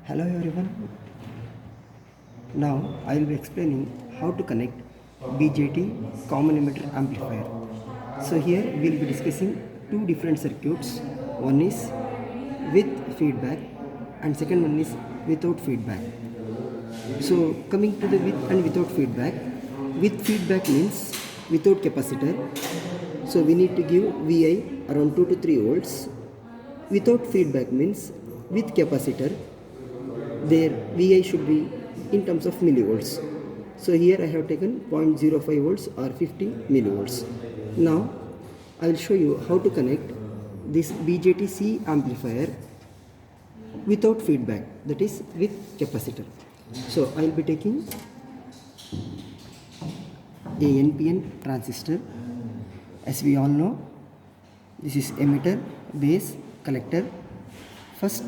Hello everyone. Now I will be explaining how to connect BJT common emitter amplifier. So here we will be discussing two different circuits. One is with feedback and second one is without feedback. So coming to the with and without feedback. With feedback means without capacitor. So we need to give VI around 2 to 3 volts. Without feedback means with capacitor their VI should be in terms of millivolts. So here I have taken 0.05 volts or 50 millivolts. Now I will show you how to connect this BJT CE amplifier without feedback, that is with capacitor. So I will be taking a NPN transistor. As we all know, this is emitter, base, collector. First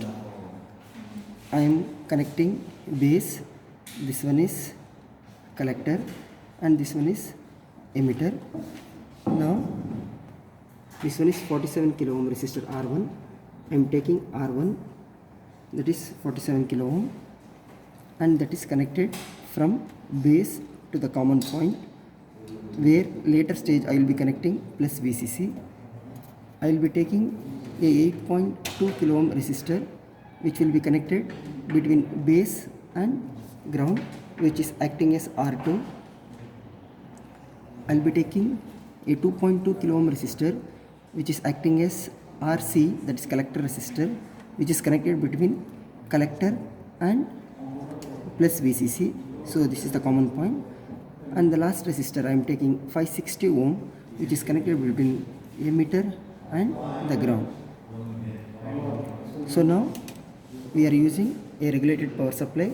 I am connecting base, this one is collector and this one is emitter. Now this one is 47 kilo ohm resistor R1. I am taking R1, that is 47 kilo ohm, and that is connected from base to the common point, where later stage I will be connecting plus VCC. I will be taking a 8.2 kilo ohm resistor which will be connected between base and ground, which is acting as R2. I will be taking a 2.2 kilo ohm resistor which is acting as RC, that is collector resistor, which is connected between collector and plus VCC. So this is the common point. And the last resistor I am taking 560 ohm which is connected between emitter and the ground. So now we are using a regulated power supply.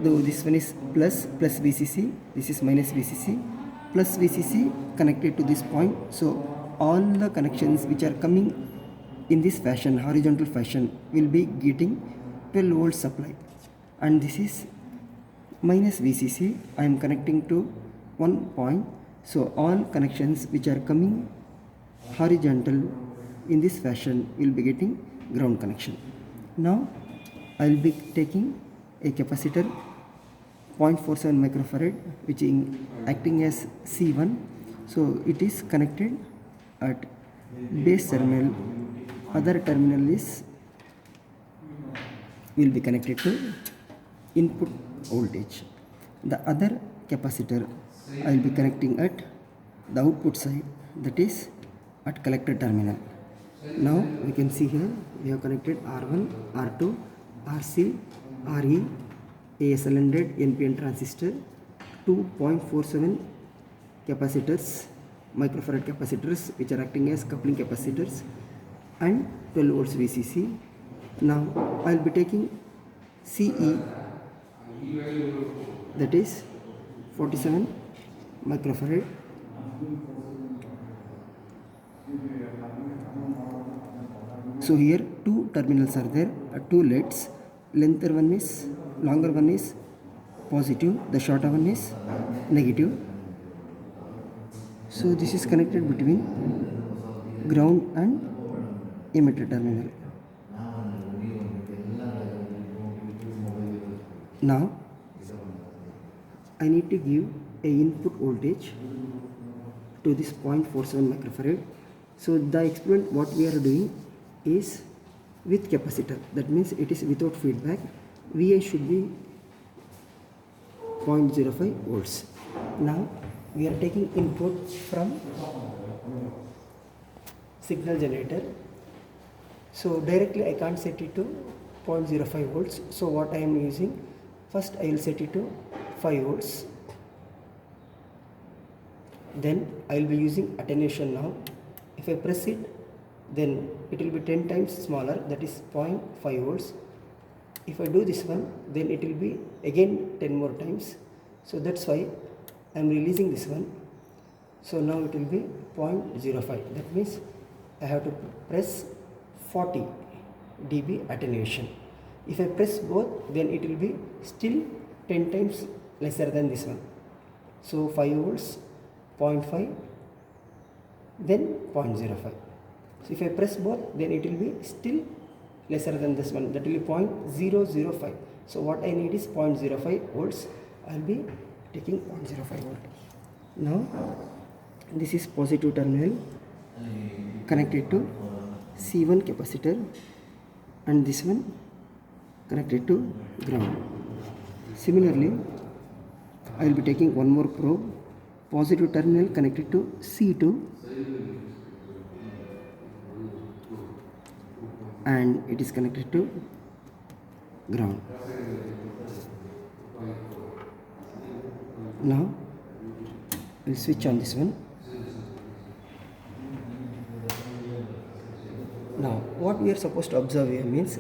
Though this one is plus VCC, this is minus VCC, plus VCC connected to this point. So all the connections which are coming in this fashion, horizontal fashion, will be getting 12 volt supply. And this is minus VCC. I am connecting to one point. So all connections which are coming horizontal in this fashion will be getting ground connection. Now I will be taking a capacitor 0.47 microfarad which is acting as C1. So it is connected at base terminal. Other terminal is will be connected to input voltage. The other capacitor I will be connecting at the output side, that is at collector terminal. Now we can see here we have connected R1, R2, RC, RE, a cylindred NPN transistor, 2.47 capacitors, microfarad capacitors which are acting as coupling capacitors, and 12 volts VCC. Now I will be taking CE, that is 47 microfarad. So here two terminals are there, two LEDs. Longer one is positive, the shorter one is negative. So this is connected between ground and emitter terminal. Now I need to give a input voltage to this 0.47 microfarad. So the experiment what we are doing is with capacitor, that means it is without feedback. VI should be 0.05 volts. Now we are taking input from signal generator. So directly I can't set it to 0.05 volts. So what I am using, first I will set it to 5 volts. Then I will be using attenuation now. If I press it, then it will be 10 times smaller, that is 0.5 volts. If I do this one, then it will be again 10 more times. So that's why I am releasing this one. So now it will be 0.05. That means I have to press 40 dB attenuation. If I press both, then it will be still 10 times lesser than this one. So 5 volts, 0.5, then 0.05. So if I press both, then it will be still lesser than this one, that will be 0.005. So what I need is 0.05 volts. I will be taking 0.05 volt. Now this is positive terminal connected to C1 capacitor, and this one connected to ground. Similarly, I will be taking one more probe, positive terminal connected to C2, and it is connected to ground. Now we'll switch on this one. Now what we are supposed to observe here means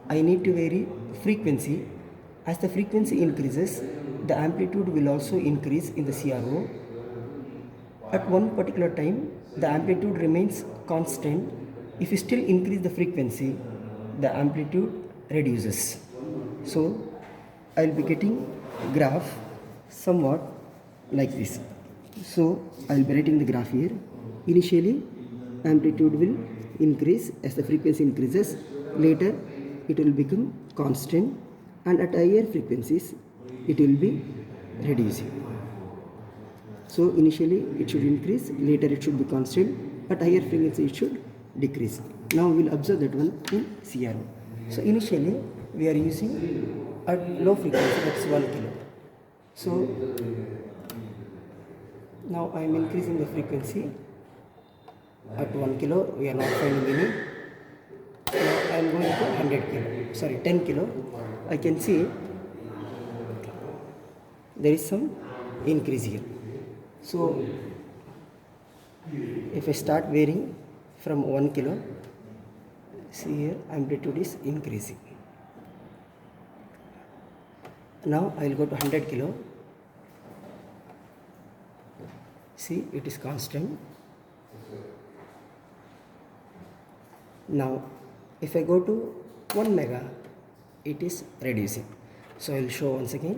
I need to vary frequency. As the frequency increases, the amplitude will also increase in the CRO. At one particular time, the amplitude remains constant. If you still increase the frequency, the amplitude reduces. So I will be getting graph somewhat like this. So I will be writing the graph here. Initially, amplitude will increase as the frequency increases. Later, it will become constant, and at higher frequencies, it will be reducing. So initially it should increase, later it should be constant, at higher frequency it should decrease. Now we will observe that one in CRO. So initially we are using at low frequency, that is 1 kilo. So now I am increasing the frequency at 1 kilo. We are not finding any. Now I am going to 10 kilo. I can see there is some increase here. So if I start varying from 1 kilo, see here amplitude is increasing. Now I will go to 100 kilo. See, it is constant. Now if I go to 1 mega, it is reducing. So I will show once again.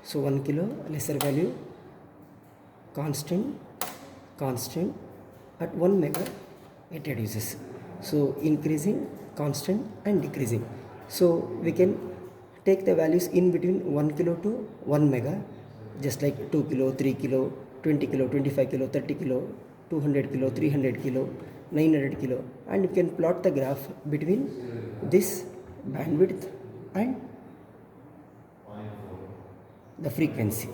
So 1 kilo, lesser value, constant, at 1 mega it reduces. So increasing, constant and decreasing. So we can take the values in between 1 kilo to 1 mega, just like 2 kilo, 3 kilo, 20 kilo, 25 kilo, 30 kilo, 200 kilo, 300 kilo, 900 kilo, and you can plot the graph between this bandwidth and the frequency.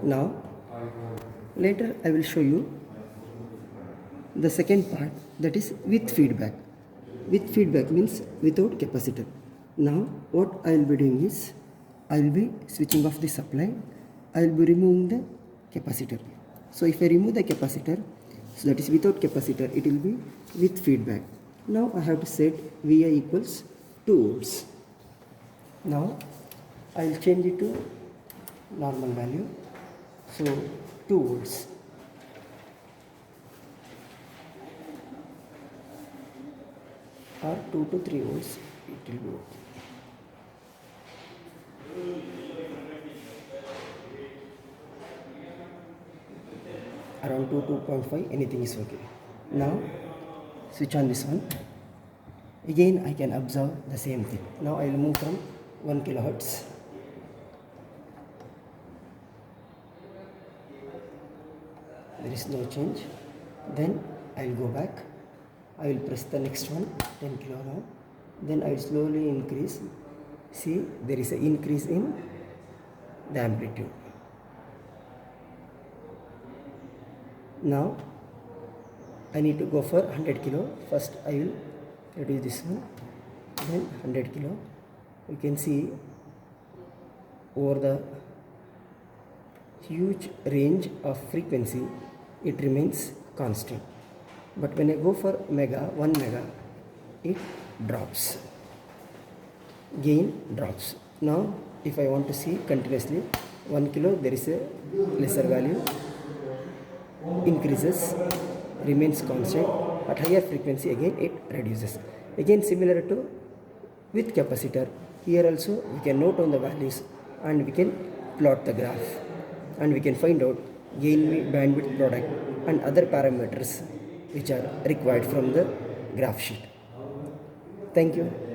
Now later I will show you the second part, that is with feedback. With feedback means without capacitor. Now what I will be doing is I will be switching off the supply. I will be removing the capacitor. So if I remove the capacitor, so that is without capacitor, it will be with feedback. Now I have to set Vi equals 2 volts. Now I will change it to normal value. So 2 volts. Or 2 to 3 volts, it will be okay. Around 2.5, anything is okay. Now switch on this one. Again I can observe the same thing. Now I will move from 1 kilohertz. There is no change. Then I will go back. I will press the next one, 10 kilo now. Then I will slowly increase. See, there is an increase in the amplitude. Now I need to go for 100 kilo. First I will reduce this one, then 100 kilo. You can see over the huge range of frequency it remains constant, but when I go for 1 mega, it drops, gain drops. Now if I want to see continuously 1 kilo, there is a lesser value, increases, remains constant. At higher frequency again it reduces. Again similar to with capacitor, here also we can note on the values and we can plot the graph, and we can find out gain bandwidth product and other parameters which are required from the graph sheet. Thank you.